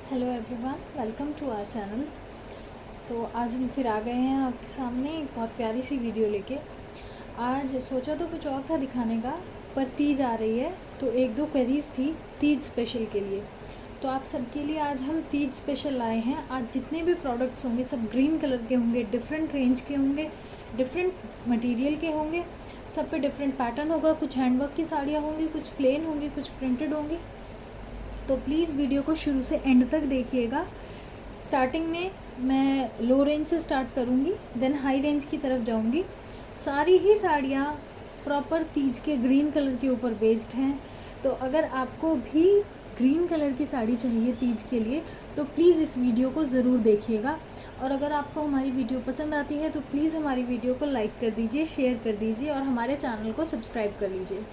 Hello everyone, welcome to our channel. तो आज हम फिर आ गए हैं आपके सामने एक बहुत प्यारी सी वीडियो लेके। आज सोचा तो कुछ और था दिखाने का, पर तीज आ रही है तो एक दो क्वेरीज थी तीज स्पेशल के लिए। तो आप सबके लिए आज हम तीज स्पेशल लाए हैं। आज जितने भी प्रोडक्ट्स होंगे सब ग्रीन कलर के होंगे, डिफरेंट रेंज के होंगे, डिफरेंट मटेरियल के होंगे, सब पे डिफरेंट पैटर्न होगा। कुछ हैंडवर्क की साड़ियाँ होंगी, कुछ प्लेन होंगी, कुछ प्रिंटेड होंगी। तो प्लीज़ वीडियो को शुरू से एंड तक देखिएगा। स्टार्टिंग में मैं लो रेंज से स्टार्ट करूँगी, देन हाई रेंज की तरफ जाऊँगी। सारी ही साड़ियाँ प्रॉपर तीज के ग्रीन कलर के ऊपर बेस्ड हैं। तो अगर आपको भी ग्रीन कलर की साड़ी चाहिए तीज के लिए तो प्लीज़ इस वीडियो को ज़रूर देखिएगा। और अगर आपको हमारी वीडियो पसंद आती है तो प्लीज़ हमारी वीडियो को लाइक कर दीजिए, शेयर कर दीजिए और हमारे चैनल को सब्सक्राइब कर लीजिए।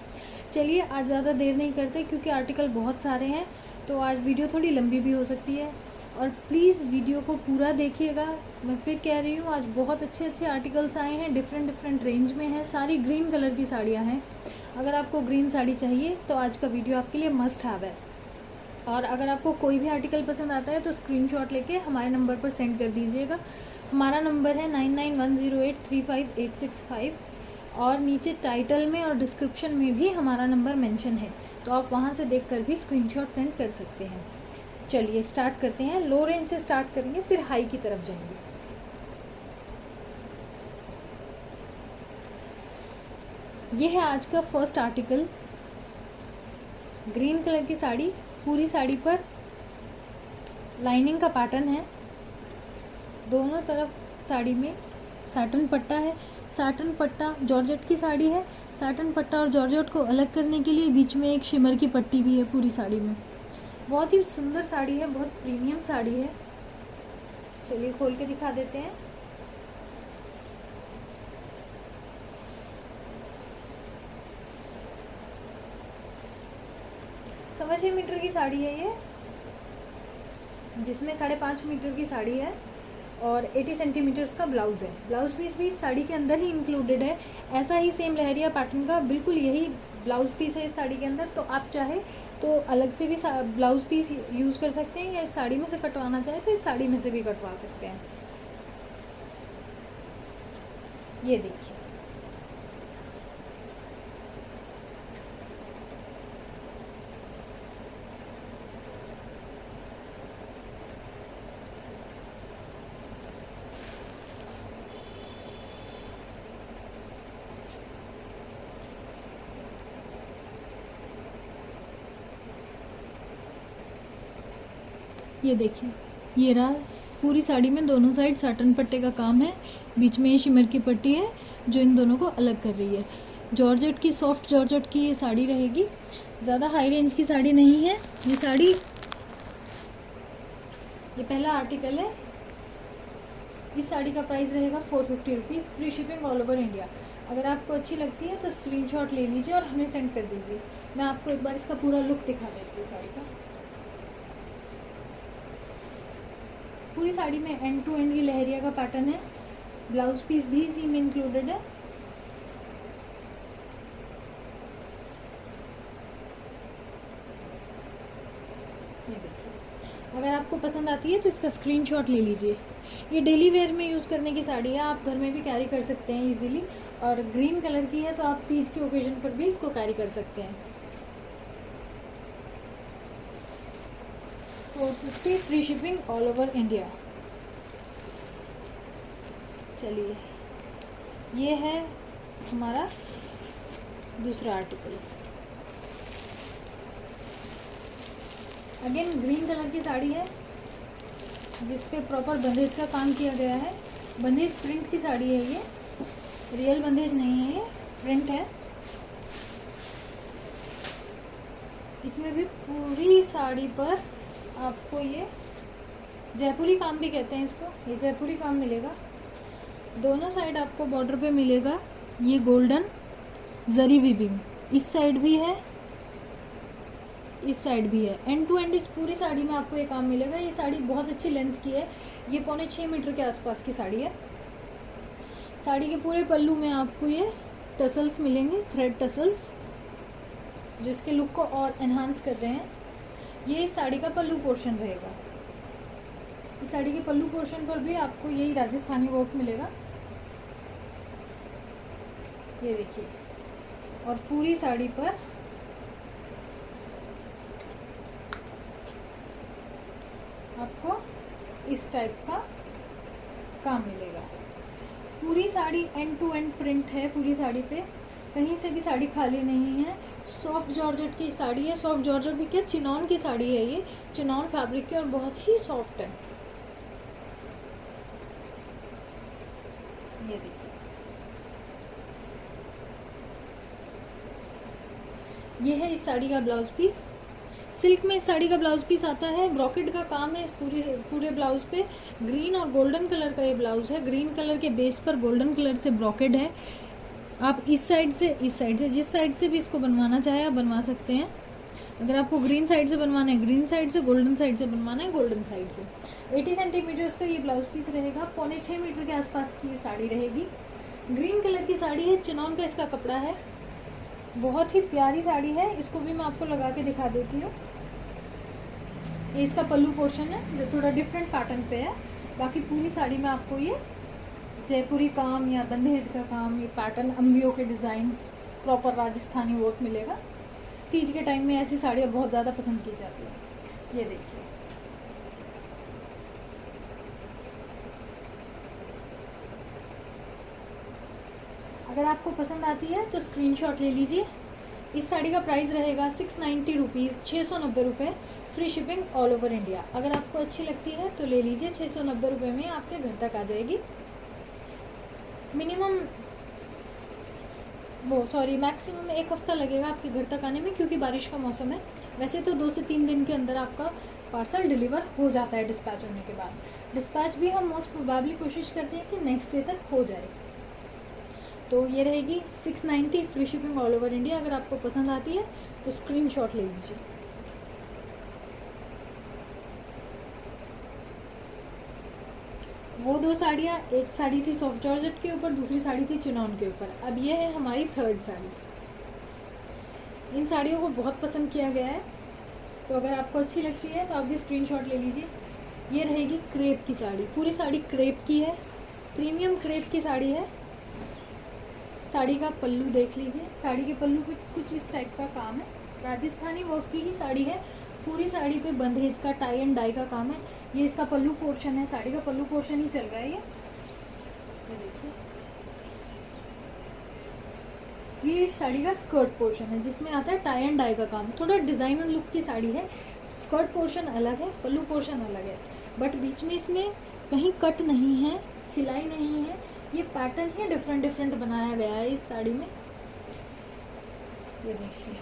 चलिए आज ज़्यादा देर नहीं करते क्योंकि आर्टिकल बहुत सारे हैं, तो आज वीडियो थोड़ी लंबी भी हो सकती है। और प्लीज़ वीडियो को पूरा देखिएगा। मैं फिर कह रही हूँ, आज बहुत अच्छे अच्छे आर्टिकल्स आए हैं, डिफरेंट रेंज में हैं। सारी ग्रीन कलर की साड़ियाँ हैं। अगर आपको ग्रीन साड़ी चाहिए तो आज का वीडियो आपके लिए मस्ट हैव है। और अगर आपको कोई भी आर्टिकल पसंद आता है तो स्क्रीनशॉट लेके हमारे नंबर पर सेंड कर दीजिएगा। हमारा नंबर है 9910835865 और नीचे टाइटल में और डिस्क्रिप्शन में भी हमारा नंबर मेंशन है, तो आप वहाँ से देखकर भी स्क्रीनशॉट सेंड कर सकते हैं। चलिए स्टार्ट करते हैं। लो रेंज से स्टार्ट करेंगे, फिर हाई की तरफ जाएंगे। ये है आज का फर्स्ट आर्टिकल। ग्रीन कलर की साड़ी, पूरी साड़ी पर लाइनिंग का पैटर्न है। दोनों तरफ साड़ी में साटन पट्टा है। साटन पट्टा जॉर्जेट की साड़ी है। साटन पट्टा और जॉर्जेट को अलग करने के लिए बीच में एक शिमर की पट्टी भी है पूरी साड़ी में। बहुत ही सुंदर साड़ी है, बहुत प्रीमियम साड़ी है। चलिए खोल के दिखा देते हैं। सवा 6 मीटर की साड़ी है ये, जिसमें 5.5 मीटर की साड़ी है और 80 सेंटीमीटर्स का ब्लाउज़ है। ब्लाउज़ पीस भी इस साड़ी के अंदर ही इंक्लूडेड है। ऐसा ही सेम लहरिया पैटर्न का बिल्कुल यही ब्लाउज़ पीस है इस साड़ी के अंदर। तो आप चाहे तो अलग से भी ब्लाउज़ पीस यूज़ कर सकते हैं, या इस साड़ी में से कटवाना चाहे तो इस साड़ी में से भी कटवा सकते हैं। ये देखिए, ये देखिए, ये रहा। पूरी साड़ी में दोनों साइड साटन पट्टे का काम है। बीच में ये शिमर की पट्टी है जो इन दोनों को अलग कर रही है। जॉर्जेट की, सॉफ्ट जॉर्जेट की ये साड़ी रहेगी। ज़्यादा हाई रेंज की साड़ी नहीं है ये साड़ी। ये पहला आर्टिकल है। इस साड़ी का प्राइस रहेगा 450 rupees, free shipping all over India. अगर आपको अच्छी लगती है तो स्क्रीनशॉट ले लीजिए और हमें सेंड कर दीजिए। मैं आपको एक बार इसका पूरा लुक दिखा देती हूँ साड़ी का। पूरी साड़ी में एंड टू एंड ये लहरिया का पैटर्न है। ब्लाउज पीस भी इसी में इंक्लूडेड है। ये देखिए, अगर आपको पसंद आती है तो इसका स्क्रीनशॉट ले लीजिए। ये डेली वेयर में यूज़ करने की साड़ी है, आप घर में भी कैरी कर सकते हैं इजीली। और ग्रीन कलर की है तो आप तीज के ओकेजन पर भी इसको कैरी कर सकते हैं। 450, free shipping all over India. चलिए, ये है हमारा दूसरा आर्टिकल। अगेन ग्रीन कलर की साड़ी है जिस पे प्रॉपर बंदेज का काम किया गया है। बंदेज प्रिंट की साड़ी है ये, रियल बंदेज नहीं है, ये प्रिंट है। इसमें भी पूरी साड़ी पर आपको ये जयपुरी काम भी कहते हैं इसको, ये जयपुरी काम मिलेगा। दोनों साइड आपको बॉर्डर पे मिलेगा ये गोल्डन जरी वीविंग। इस साइड भी है, इस साइड भी है। एंड टू एंड इस पूरी साड़ी में आपको ये काम मिलेगा। ये साड़ी बहुत अच्छी लेंथ की है, ये 6.25 मीटर के आसपास की साड़ी है। साड़ी के पूरे पल्लू में आपको ये टसल्स मिलेंगे, थ्रेड टसल्स, जिसके लुक को और एनहांस कर रहे हैं। ये इस साड़ी का पल्लू पोर्शन रहेगा। इस साड़ी के पल्लू पोर्शन पर भी आपको यही राजस्थानी वर्क मिलेगा, ये देखिए। और पूरी साड़ी पर आपको इस टाइप का काम मिलेगा। पूरी sari end to end print है, पूरी साड़ी पे कहीं से भी साड़ी खाली नहीं है। सॉफ्ट जॉर्जेट की साड़ी है, सॉफ्ट जॉर्जेट भी क्या, चिनॉन की साड़ी है, ये चिनॉन फैब्रिक की और बहुत ही सॉफ्ट है। ये देखिए, ये है इस साड़ी का ब्लाउज पीस। सिल्क में इस साड़ी का ब्लाउज पीस आता है, ब्रॉकेट का काम है इस पूरे ब्लाउज पे। ग्रीन और गोल्डन कलर का ये ब्लाउज है, ग्रीन कलर के बेस पर गोल्डन कलर से ब्रॉकेट है। आप इस साइड से जिस साइड से भी इसको बनवाना चाहे आप बनवा सकते हैं। अगर आपको ग्रीन साइड से बनवाना है ग्रीन साइड से, गोल्डन साइड से बनवाना है गोल्डन साइड से। 80 सेंटीमीटर्स का ये ब्लाउज पीस रहेगा, 5.25 मीटर के आसपास की ये साड़ी रहेगी। ग्रीन कलर की साड़ी है, चिनॉन का इसका कपड़ा है, बहुत ही प्यारी साड़ी है। इसको भी मैं आपको लगा के दिखा देती हूँ। ये इसका पल्लू पोर्शन है जो थोड़ा डिफरेंट पैटर्न पे है। बाकी पूरी साड़ी में आपको ये जयपुरी काम या बंदेज का काम, ये पैटर्न, अम्बियों के डिज़ाइन, प्रॉपर राजस्थानी वर्क मिलेगा। तीज के टाइम में ऐसी साड़ियाँ बहुत ज़्यादा पसंद की जाती है। ये देखिए, अगर आपको पसंद आती है तो स्क्रीनशॉट ले लीजिए। इस साड़ी का प्राइस रहेगा 690 रुपीज़, 690 रुपये, free shipping all over India. अगर आपको अच्छी लगती है तो ले लीजिए, 690 रुपये में आपके घर तक आ जाएगी। मैक्सिमम 1 हफ़्ता लगेगा आपके घर तक आने में, क्योंकि बारिश का मौसम है। वैसे तो 2 से 3 दिन के अंदर आपका पार्सल डिलीवर हो जाता है डिस्पैच होने के बाद। डिस्पैच भी हम मोस्ट प्रोबेबली कोशिश करते हैं कि नेक्स्ट डे तक हो जाए। तो ये रहेगी 690, free shipping all over India. अगर आपको पसंद आती है तो स्क्रीनशॉट ले लीजिए। वो 2 साड़ियाँ, एक साड़ी थी सॉफ्ट जॉर्जेट के ऊपर, दूसरी साड़ी थी चिनॉन के ऊपर। अब ये है हमारी 3rd साड़ी। इन साड़ियों को बहुत पसंद किया गया है, तो अगर आपको अच्छी लगती है तो आप भी स्क्रीनशॉट ले लीजिए। ये रहेगी क्रेप की साड़ी, पूरी साड़ी क्रेप की है, प्रीमियम क्रेप की साड़ी है। साड़ी का पल्लू देख लीजिए, साड़ी के पल्लू पे कुछ इस टाइप का काम है, राजस्थानी वर्क की ही साड़ी है। पूरी साड़ी पे बंदेज का टाई एंड डाई का काम है। ये इसका पल्लू पोर्शन है, साड़ी का पल्लू पोर्शन ही चल रहा है। ये देखिए, ये इस साड़ी का स्कर्ट पोर्शन है जिसमें आता है टाई एंड डाई का काम। थोड़ा डिज़ाइनर लुक की साड़ी है, स्कर्ट पोर्शन अलग है, पल्लू पोर्शन अलग है, बट बीच में इसमें कहीं कट नहीं है, सिलाई नहीं है, ये पैटर्न ही डिफरेंट बनाया गया है इस साड़ी में। ये देखिए,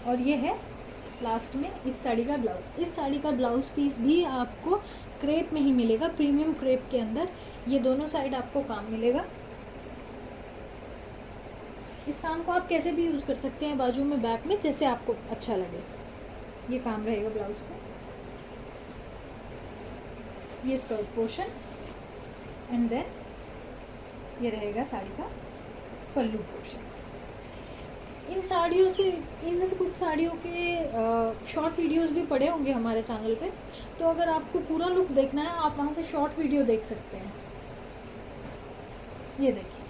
और ये है लास्ट में इस साड़ी का ब्लाउज। इस साड़ी का ब्लाउज पीस भी आपको क्रेप में ही मिलेगा, प्रीमियम क्रेप के अंदर। ये दोनों साइड आपको काम मिलेगा। इस काम को आप कैसे भी यूज़ कर सकते हैं, बाजू में, बैक में, जैसे आपको अच्छा लगे। ये काम रहेगा ब्लाउज पे। ये स्कर्ट पोर्शन एंड देन ये रहेगा साड़ी का पल्लू पोर्शन। इनमें से कुछ साड़ियों के शॉर्ट वीडियोस भी पड़े होंगे हमारे चैनल पे, तो अगर आपको पूरा लुक देखना है आप वहाँ से शॉर्ट वीडियो देख सकते हैं। ये देखिए,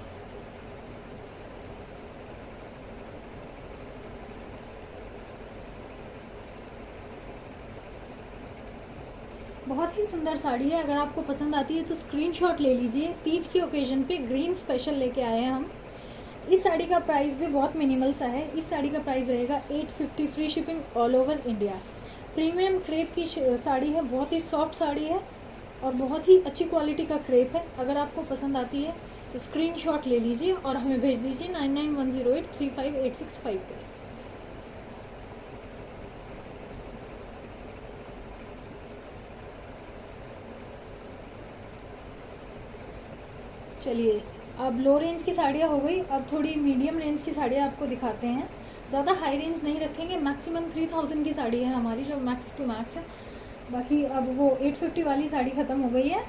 बहुत ही सुंदर साड़ी है। अगर आपको पसंद आती है तो स्क्रीनशॉट ले लीजिए। तीज की ओकेजन पे ग्रीन स्पेशल लेके आए हैं हम। इस साड़ी का प्राइस भी बहुत मिनिमल सा है। इस साड़ी का प्राइस रहेगा 850, free shipping all over India. Premium crepe की साड़ी है, बहुत ही सॉफ्ट साड़ी है और बहुत ही अच्छी क्वालिटी का क्रेप है। अगर आपको पसंद आती है तो स्क्रीनशॉट ले लीजिए और हमें भेज दीजिए 9910835865 पर। चलिए, अब लो रेंज की साड़ियाँ हो गई, अब थोड़ी मीडियम रेंज की साड़ियाँ आपको दिखाते हैं। ज़्यादा हाई रेंज नहीं रखेंगे, मैक्सिमम 3000 की साड़ी है हमारी जो मैक्स टू मैक्स है। बाकी अब वो 850 वाली साड़ी ख़त्म हो गई है।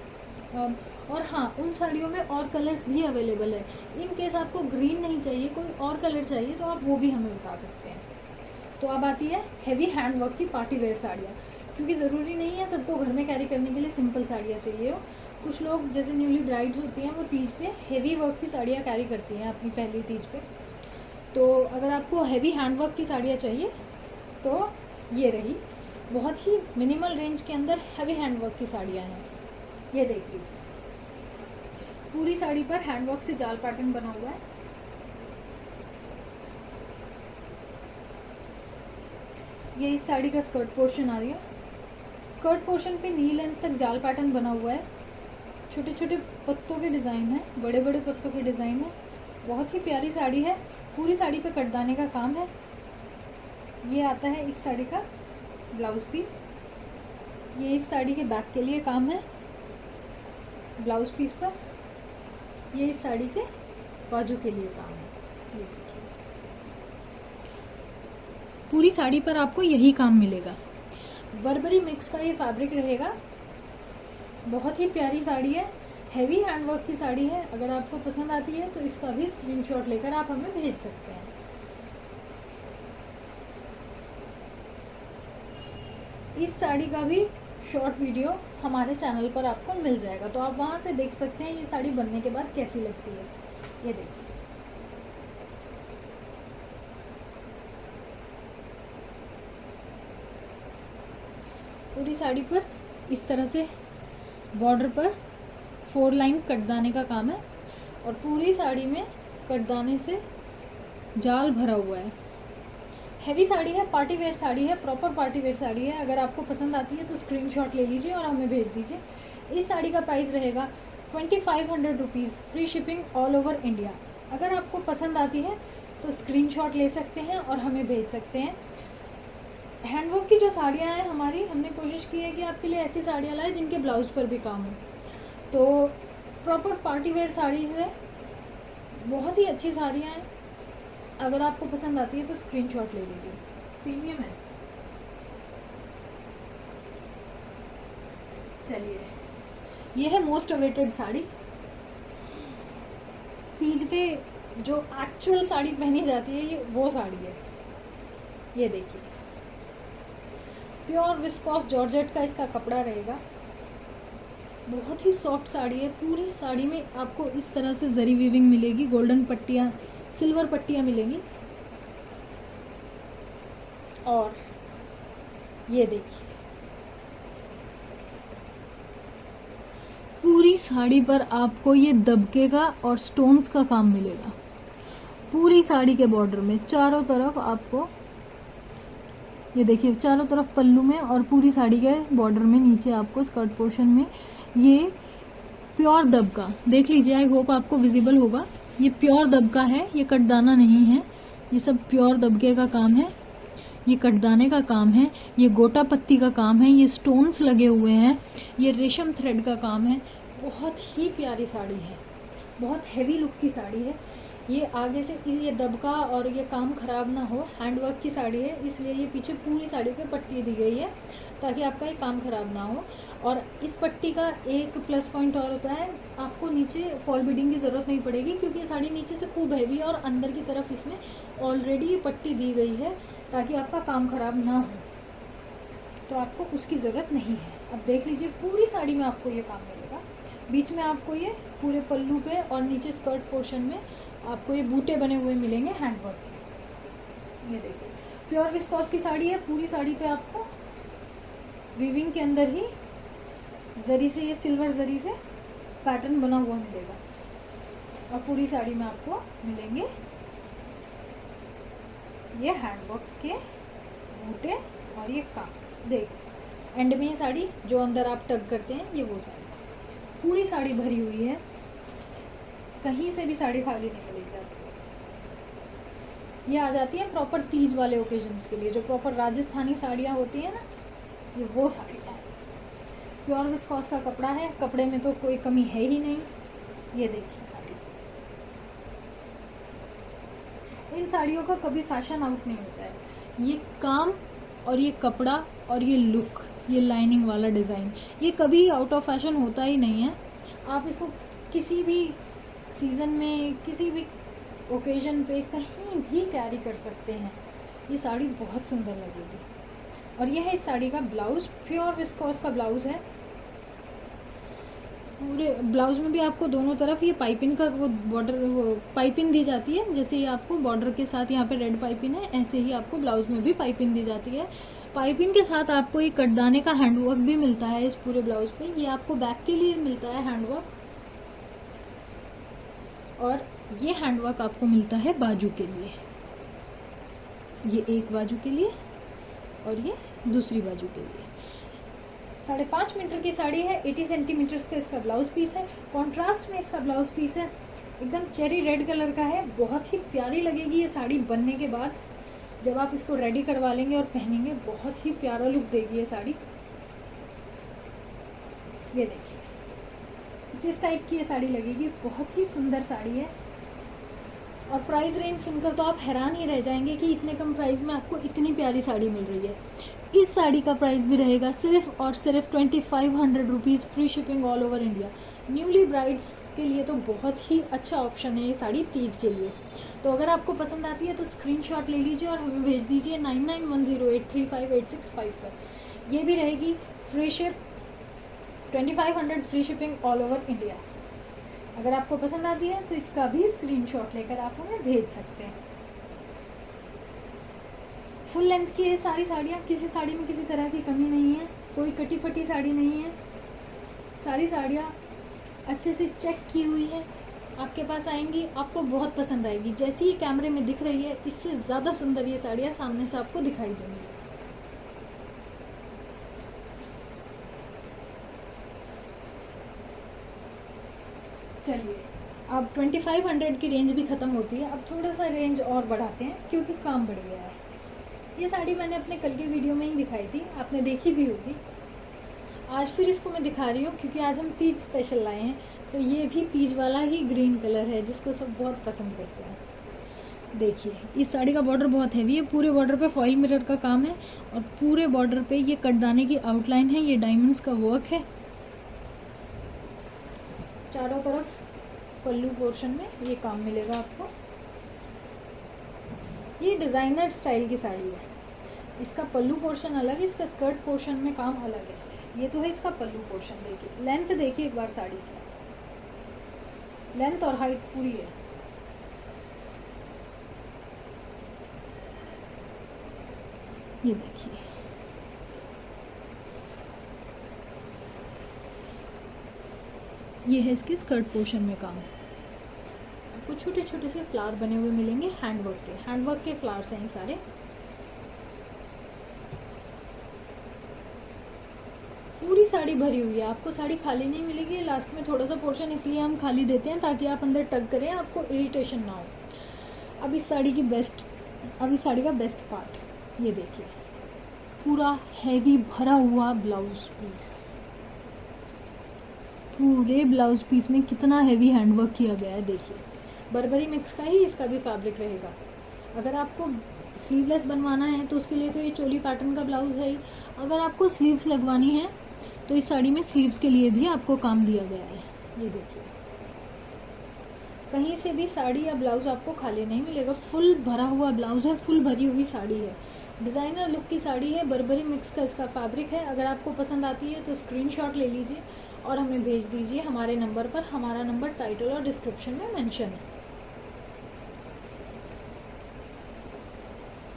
और हाँ, उन साड़ियों में और कलर्स भी अवेलेबल है। इन केस आपको ग्रीन नहीं चाहिए, कोई और कलर चाहिए तो आप वो भी हमें बता सकते हैं। तो अब आती है हैवी हैंड वर्क की पार्टी वेयर साड़ियाँ। क्योंकि ज़रूरी नहीं है सबको घर में कैरी करने के लिए सिंपल साड़ियाँ चाहिए हो। कुछ लोग जैसे न्यूली ब्राइड्स होती हैं वो तीज पे हेवी वर्क की साड़ियाँ कैरी करती हैं अपनी पहली तीज पे। तो अगर आपको हेवी हैंड वर्क की साड़ियाँ चाहिए तो ये रही, बहुत ही मिनिमल रेंज के अंदर हेवी हैंड वर्क की साड़ियाँ हैं। ये देख लीजिए, पूरी साड़ी पर हैंड वर्क से जाल पैटर्न बना हुआ है। ये इस साड़ी का स्कर्ट पोर्शन आ रही है। स्कर्ट पोर्शन पे नी लेंथ तक जाल पैटर्न बना हुआ है। छोटे छोटे पत्तों के डिज़ाइन है, बड़े बड़े पत्तों के डिज़ाइन है। बहुत ही प्यारी साड़ी है। पूरी साड़ी पे कटदाने का काम है। ये आता है इस साड़ी का ब्लाउज पीस। ये इस साड़ी के बैक के लिए काम है ब्लाउज पीस पर। ये इस साड़ी के बाजू के लिए काम है। ये देखिए, पूरी साड़ी पर आपको यही काम मिलेगा। बर्बरी मिक्स का ये फैब्रिक रहेगा। बहुत ही प्यारी साड़ी है, हैवी हैंडवर्क की साड़ी है। अगर आपको पसंद आती है तो इसका भी स्क्रीनशॉट लेकर आप हमें भेज सकते हैं। इस साड़ी का भी शॉर्ट वीडियो हमारे चैनल पर आपको मिल जाएगा, तो आप वहाँ से देख सकते हैं ये साड़ी बनने के बाद कैसी लगती है। ये देखिए, पूरी साड़ी पर इस तरह से बॉर्डर पर 4 लाइन कटदाने का काम है और पूरी साड़ी में कटदाने से जाल भरा हुआ है। हैवी साड़ी है, पार्टी वेयर साड़ी है, प्रॉपर पार्टी वेयर साड़ी है। अगर आपको पसंद आती है तो स्क्रीनशॉट ले लीजिए और हमें भेज दीजिए। इस साड़ी का प्राइस रहेगा 2500 rupees, free shipping all over India. अगर आपको पसंद आती है तो स्क्रीनशॉट ले सकते हैं और हमें भेज सकते हैं। हैंडवर्क की जो साड़ियाँ हैं हमारी, हमने कोशिश की है कि आपके लिए ऐसी साड़ियाँ लाएं जिनके ब्लाउज पर भी काम हो। तो प्रॉपर पार्टी वेयर साड़ी है, बहुत ही अच्छी साड़ियाँ हैं। अगर आपको पसंद आती है तो स्क्रीनशॉट ले लीजिए। प्रीमियम है। चलिए, ये है मोस्ट अवेटेड साड़ी। तीज पे जो एक्चुअल साड़ी पहनी जाती है ये वो साड़ी है। ये देखिए, प्योर विस्कॉस जॉर्जेट का इसका कपड़ा रहेगा। बहुत ही सॉफ्ट साड़ी है। पूरी साड़ी में आपको इस तरह से जरी वीविंग मिलेगी, गोल्डन पट्टियाँ, सिल्वर पट्टियाँ मिलेंगी। और ये देखिए, पूरी साड़ी पर आपको ये दबके का और स्टोन्स का काम मिलेगा। पूरी साड़ी के बॉर्डर में चारों तरफ आपको ये देखिए, चारों तरफ पल्लू में और पूरी साड़ी के बॉर्डर में नीचे आपको स्कर्ट पोर्शन में ये प्योर दबका देख लीजिए। आई होप आपको विजिबल होगा। ये प्योर दबका है, ये कटदाना नहीं है। ये सब प्योर दबके का काम है। ये कटदाने का काम है, ये गोटा पत्ती का काम है, ये स्टोन्स लगे हुए हैं, ये रेशम थ्रेड का काम है। बहुत ही प्यारी साड़ी है, बहुत हैवी लुक की साड़ी है। ये आगे से ये दबका और ये काम ख़राब ना हो, हैंडवर्क की साड़ी है, इसलिए ये पीछे पूरी साड़ी पे पट्टी दी गई है ताकि आपका ये काम ख़राब ना हो। और इस पट्टी का एक प्लस पॉइंट और होता है, आपको नीचे फॉल बीडिंग की ज़रूरत नहीं पड़ेगी क्योंकि ये साड़ी नीचे से खूब हैवी है और अंदर की तरफ इसमें ऑलरेडी ये पट्टी दी गई है ताकि आपका काम ख़राब ना हो, तो आपको उसकी ज़रूरत नहीं है। अब देख लीजिए, पूरी साड़ी में आपको ये काम मिलेगा। बीच में आपको ये पूरे पल्लू पे और नीचे स्कर्ट पोर्शन में आपको ये बूटे बने हुए मिलेंगे हैंडवर्क के। ये देखिए, प्योर विस्कॉस की साड़ी है। पूरी साड़ी पे आपको वीविंग के अंदर ही जरी से, ये सिल्वर जरी से पैटर्न बना हुआ मिलेगा और पूरी साड़ी में आपको मिलेंगे ये हैंडवर्क के बूटे और ये काम। देख एंड में ये साड़ी जो अंदर आप टग करते हैं, ये वो साड़ी। पूरी साड़ी भरी हुई है, कहीं से भी साड़ी खाली नहीं मिलेगी आपको। ये आ जाती है प्रॉपर तीज वाले ओकेजन्स के लिए, जो प्रॉपर राजस्थानी साड़ियाँ होती हैं ना, ये वो साड़ी है। प्योर विस्कॉस का कपड़ा है, कपड़े में तो कोई कमी है ही नहीं। ये देखिए साड़ी, इन साड़ियों का कभी फैशन आउट नहीं होता है। ये काम और ये कपड़ा और ये लुक, ये लाइनिंग वाला डिज़ाइन, ये कभी आउट ऑफ फैशन होता ही नहीं है। आप इसको किसी भी सीज़न में, किसी भी ओकेजन पे कहीं भी कैरी कर सकते हैं। ये साड़ी बहुत सुंदर लगेगी। और ये है इस साड़ी का ब्लाउज़, प्योर विस्कोस का ब्लाउज़ है। पूरे ब्लाउज़ में भी आपको दोनों तरफ ये पाइपिंग का वो बॉर्डर, वो पाइपिंग दी जाती है। जैसे ये आपको बॉर्डर के साथ यहाँ पे रेड पाइपिंग है, ऐसे ही आपको ब्लाउज़ में भी पाइपिंग दी जाती है। पाइपिंग के साथ आपको एक कटदाने का हैंडवर्क भी मिलता है इस पूरे ब्लाउज़ पे। ये आपको बैक के लिए मिलता है हैंडवर्क, और ये हैंडवर्क आपको मिलता है बाजू के लिए। ये एक बाजू के लिए और ये दूसरी बाजू के लिए। 5.5 मीटर की साड़ी है, 80 सेंटीमीटर्स का इसका ब्लाउज पीस है। कॉन्ट्रास्ट में इसका ब्लाउज पीस है, एकदम चेरी रेड कलर का है। बहुत ही प्यारी लगेगी ये साड़ी बनने के बाद। जब आप इसको रेडी करवा लेंगे और पहनेंगे, बहुत ही प्यारा लुक देगी ये साड़ी। ये देखिए जिस टाइप की ये साड़ी लगेगी, बहुत ही सुंदर साड़ी है। और प्राइस रेंज सुनकर तो आप हैरान ही रह जाएंगे कि इतने कम प्राइस में आपको इतनी प्यारी साड़ी मिल रही है। इस साड़ी का प्राइस भी रहेगा सिर्फ और सिर्फ 2500 rupees, free shipping all over India. Newly brides के लिए तो बहुत ही अच्छा ऑप्शन है ये साड़ी तीज के लिए। तो अगर आपको पसंद आती है तो स्क्रीनशॉट ले लीजिए और हमें भेज दीजिए 9910835865 पर। ये भी रहेगी free ship, 2500 free shipping all over India. अगर आपको पसंद आती है तो इसका भी स्क्रीनशॉट लेकर आप हमें भेज सकते हैं। फुल लेंथ की ये सारी साड़ियाँ, किसी साड़ी में किसी तरह की कमी नहीं है, कोई कटी फटी साड़ी नहीं है। सारी साड़ियाँ अच्छे से चेक की हुई है, आपके पास आएंगी, आपको बहुत पसंद आएगी। जैसी ये कैमरे में दिख रही है, इससे ज़्यादा सुंदर ये साड़ियाँ सामने से आपको दिखाई देंगी। चलिए, अब 2500 की रेंज भी ख़त्म होती है। अब थोड़ा सा रेंज और बढ़ाते हैं क्योंकि काम बढ़ गया है। ये साड़ी मैंने अपने कल के वीडियो में ही दिखाई थी, आपने देखी भी होगी। आज फिर इसको मैं दिखा रही हूँ क्योंकि आज हम तीज स्पेशल लाए हैं। तो ये भी तीज वाला ही ग्रीन कलर है जिसको सब बहुत पसंद करते हैं। देखिए, इस साड़ी का बॉर्डर बहुत हैवी है। पूरे बॉर्डर पे फॉइल मिरर का काम है और पूरे बॉर्डर पे ये कटदाने की आउटलाइन है। ये डायमंड्स का वर्क है। चारों तरफ पल्लू पोर्शन में ये काम मिलेगा आपको। ये डिज़ाइनर स्टाइल की साड़ी है। इसका पल्लू पोर्शन अलग है, इसका स्कर्ट पोर्शन में काम अलग है। ये तो है इसका पल्लू पोर्शन। देखिए लेंथ, देखिए एक बार साड़ी की लेंथ और हाइट पूरी है। ये देखिए, ये है इसके स्कर्ट पोर्शन में काम। आपको छोटे छोटे से फ्लावर बने हुए मिलेंगे, हैंडवर्क के फ्लावर्स हैं ये सारे। पूरी साड़ी भरी हुई है, आपको साड़ी खाली नहीं मिलेगी। लास्ट में थोड़ा सा पोर्शन इसलिए हम खाली देते हैं ताकि आप अंदर टक करें, आपको इरिटेशन ना हो। अब इस साड़ी का बेस्ट पार्ट, ये देखिए, पूरा हैवी भरा हुआ ब्लाउज पीस। पूरे ब्लाउज पीस में कितना हैवी हैंडवर्क किया गया है। देखिए, बर्बरी मिक्स का ही इसका भी फैब्रिक रहेगा। अगर आपको स्लीवलेस बनवाना है तो उसके लिए तो ये चोली पैटर्न का ब्लाउज है ही। अगर आपको स्लीव्स लगवानी है तो इस साड़ी में स्लीव्स के लिए भी आपको काम दिया गया है। ये देखिए, कहीं से भी साड़ी या ब्लाउज आपको खाली नहीं मिलेगा। फुल भरा हुआ ब्लाउज है, फुल भरी हुई साड़ी है। डिज़ाइनर लुक की साड़ी है, बर्बरी मिक्स का इसका फैब्रिक है। अगर आपको पसंद आती है तो स्क्रीनशॉट ले लीजिए और हमें भेज दीजिए हमारे नंबर पर। हमारा नंबर टाइटल और डिस्क्रिप्शन में मेंशन है।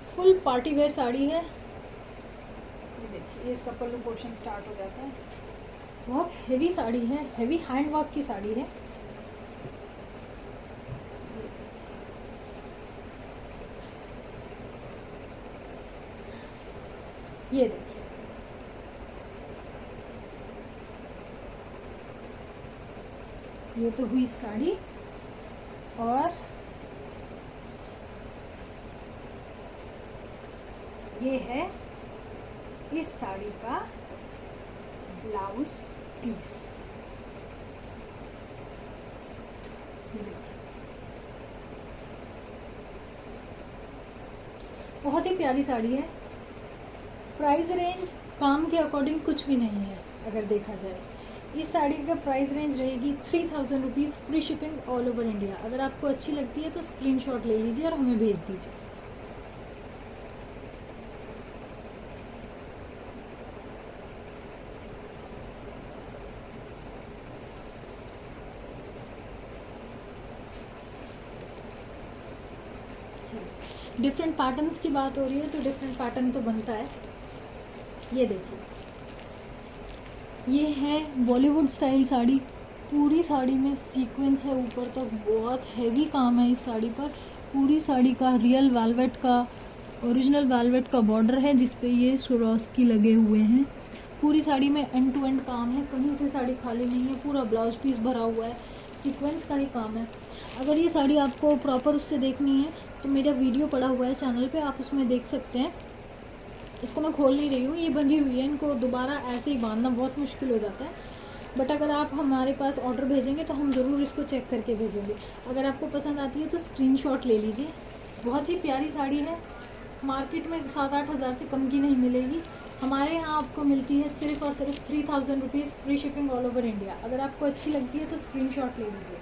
फुल पार्टी वेयर साड़ी है। ये देखिए, इसका पल्लू पोर्शन स्टार्ट हो जाता है। बहुत हेवी साड़ी है, हेवी हैंडवर्क की साड़ी है। ये देखिए, ये तो हुई साड़ी। और ये है इस साड़ी का ब्लाउज पीस। ये देखिए, बहुत ही प्यारी साड़ी है। प्राइस रेंज काम के अकॉर्डिंग कुछ भी नहीं है अगर देखा जाए। इस साड़ी का प्राइस रेंज रहेगी 3000 rupees, free shipping all over India. अगर आपको अच्छी लगती है तो स्क्रीनशॉट ले लीजिए और हमें भेज दीजिए। डिफरेंट पैटर्न्स की बात हो रही है तो डिफरेंट पैटर्न तो बनता है। ये देखिए, ये है बॉलीवुड स्टाइल साड़ी। पूरी साड़ी में सीक्वेंस है ऊपर तक, बहुत हैवी काम है इस साड़ी पर। पूरी साड़ी का रियल वेलवेट का, ओरिजिनल वेलवेट का बॉर्डर है जिस पे ये स्वरोस्की लगे हुए हैं। पूरी साड़ी में एंड टू एंड काम है, कहीं से साड़ी खाली नहीं है। पूरा ब्लाउज पीस भरा हुआ है, सीक्वेंस का ही काम है। अगर ये साड़ी आपको प्रॉपर उससे देखनी है तो मेरा वीडियो पड़ा हुआ है चैनल पे, आप उसमें देख सकते हैं। इसको मैं खोल नहीं रही हूँ, ये बंधी हुई है, इनको दोबारा ऐसे ही बांधना बहुत मुश्किल हो जाता है। बट अगर आप हमारे पास ऑर्डर भेजेंगे तो हम ज़रूर इसको चेक करके भेजेंगे। अगर आपको पसंद आती है तो स्क्रीनशॉट ले लीजिए। बहुत ही प्यारी साड़ी है, मार्केट में 7-8 हज़ार से कम की नहीं मिलेगी। हमारे यहाँ आपको मिलती है सिर्फ और सिर्फ 3000 rupees, free shipping all over India. अगर आपको अच्छी लगती है तो स्क्रीनशॉट ले लीजिए।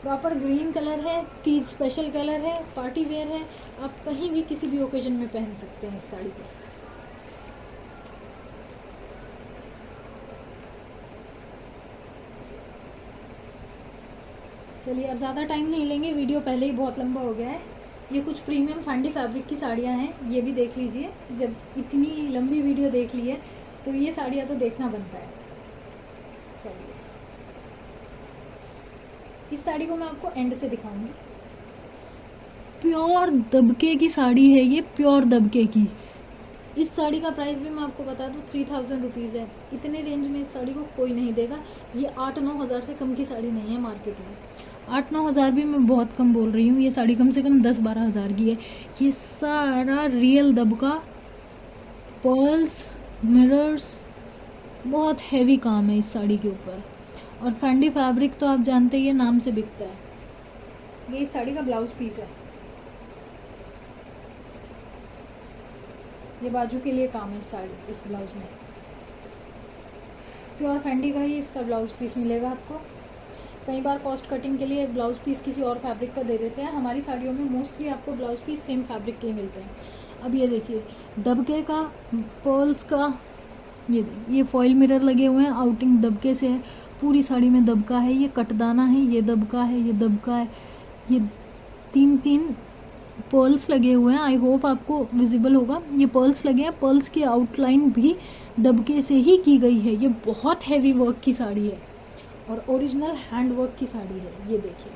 प्रॉपर ग्रीन कलर है, तीज स्पेशल कलर है, पार्टी वेयर है, आप कहीं भी किसी भी ओकेजन में पहन सकते हैं इस साड़ी को। चलिए अब ज़्यादा टाइम नहीं लेंगे, वीडियो पहले ही बहुत लंबा हो गया है। ये कुछ प्रीमियम फैंडी फैब्रिक की साड़ियाँ हैं, ये भी देख लीजिए। जब इतनी लंबी वीडियो देख ली है तो ये साड़ियाँ तो देखना बनता है। चलिए इस साड़ी को मैं आपको एंड से दिखाऊंगी। प्योर दबके की साड़ी है ये, प्योर दबके की। इस साड़ी का प्राइस भी मैं आपको बता दूँ 3000 रुपीज़ है। इतने रेंज में इस साड़ी को कोई नहीं देगा। ये 8-9 हज़ार से कम की साड़ी नहीं है मार्केट में। 8-9 हज़ार भी मैं बहुत कम बोल रही हूँ, ये साड़ी कम से कम 10-12 हज़ार की है। ये सारा रियल दबका, पर्ल्स, मिरर्स, बहुत हैवी काम है इस साड़ी के ऊपर। और फैंडी फैब्रिक तो आप जानते ही है, नाम से बिकता है। ये इस साड़ी का ब्लाउज पीस है, ये बाजू के लिए काम है इस साड़ी, इस ब्लाउज में प्योर फैंडी का ही इसका ब्लाउज पीस मिलेगा आपको। कई बार कॉस्ट कटिंग के लिए ब्लाउज पीस किसी और फैब्रिक का दे देते हैं, हमारी साड़ियों में मोस्टली आपको ब्लाउज पीस सेम फैब्रिक के ही मिलते हैं। अब ये देखिए, दबके का, पर्ल्स का, ये फॉइल मिरर लगे हुए हैं, आउटिंग दबके से है। पूरी साड़ी में दबका है, ये कटदाना है, ये दबका है, ये दबका है, ये 3-3 पर्ल्स लगे हुए हैं। आई होप आपको विजिबल होगा, ये पर्ल्स लगे हैं। पर्ल्स की आउटलाइन भी दबके से ही की गई है। ये बहुत हैवी वर्क की साड़ी है और ओरिजिनल हैंड वर्क की साड़ी है। ये देखिए,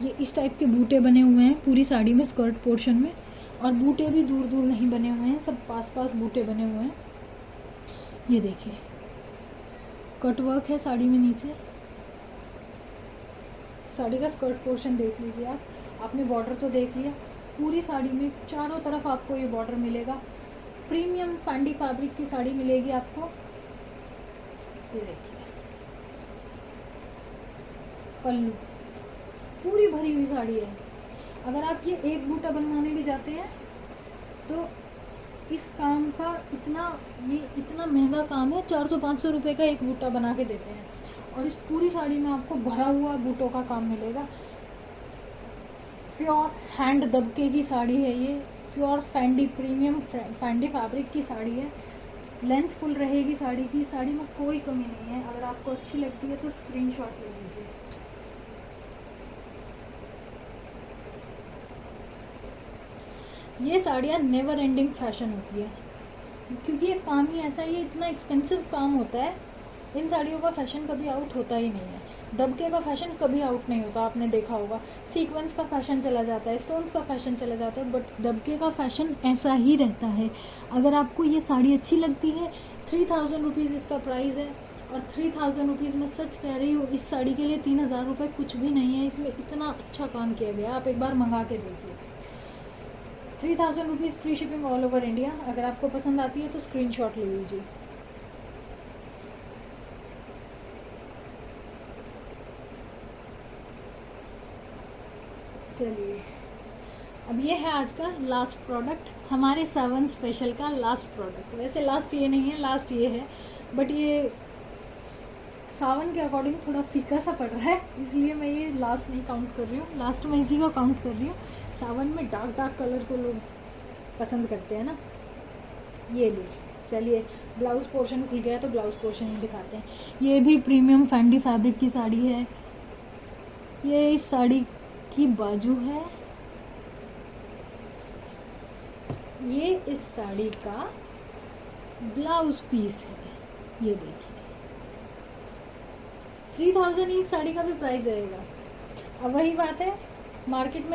ये इस टाइप के बूटे बने हुए हैं पूरी साड़ी में, स्कर्ट पोर्शन में। और बूटे भी दूर दूर नहीं बने हुए हैं, सब पास पास बूटे बने हुए हैं। ये देखिए, कट वर्क है साड़ी में नीचे। साड़ी का स्कर्ट पोर्शन देख लीजिए आप, आपने बॉर्डर तो देख लिया। पूरी साड़ी में चारों तरफ आपको ये बॉर्डर मिलेगा। प्रीमियम फैंडी फैब्रिक की साड़ी मिलेगी आपको। ये देखिए, पल्लू पूरी भरी हुई साड़ी है। अगर आप ये एक बूटा बनवाने भी जाते हैं तो इस काम का इतना महंगा काम है, 400-500 रुपये का एक बूटा बना के देते हैं। और इस पूरी साड़ी में आपको भरा हुआ बूटों का काम मिलेगा। प्योर हैंड दबके की साड़ी है ये, प्योर फैंडी प्रीमियम फैंडी फैब्रिक की साड़ी है। लेंथ फुल रहेगी साड़ी की, साड़ी में कोई कमी नहीं है। अगर आपको अच्छी लगती है तो स्क्रीनशॉट ले लीजिए। ये साड़ियाँ नेवर एंडिंग फैशन होती है, क्योंकि ये काम ही ऐसा, ये इतना एक्सपेंसिव काम होता है। इन साड़ियों का फैशन कभी आउट होता ही नहीं है। दबके का फैशन कभी आउट नहीं होता, आपने देखा होगा। सीक्वेंस का फैशन चला जाता है, स्टोन्स का फैशन चला जाता है, बट दबके का फैशन ऐसा ही रहता है। अगर आपको ये साड़ी अच्छी लगती है, 3000 रुपीज़ इसका प्राइस है। और 3000 रुपीज़ मैं सच कह रही हूँ, इस साड़ी के लिए 3000 रुपये कुछ भी नहीं है। इसमें इतना अच्छा काम किया गया, आप एक बार मंगा के देखिए। 3000 rupees, free shipping all over India. अगर आपको पसंद आती है तो स्क्रीनशॉट ले लीजिए। चलिए, अब ये है आज का लास्ट प्रोडक्ट, हमारे सावन स्पेशल का लास्ट प्रोडक्ट। वैसे लास्ट ये नहीं है, लास्ट ये है, बट ये सावन के अकॉर्डिंग थोड़ा फीका सा पड़ रहा है, इसलिए मैं ये लास्ट नहीं काउंट कर रही हूँ। लास्ट में इसी को काउंट कर रही हूँ। सावन में डार्क डार्क कलर को लोग पसंद करते हैं ना। ये लीजिए। चलिए, ब्लाउज़ पोर्शन खुल गया तो ब्लाउज़ पोर्शन ही दिखाते हैं। ये भी प्रीमियम फैंडी फैब्रिक की साड़ी है। ये इस साड़ी की बाजू है, ये इस साड़ी का ब्लाउज पीस है, ये देखिए 3000 इस साड़ी का भी प्राइस रहेगा। अब वही बात है, मार्केट में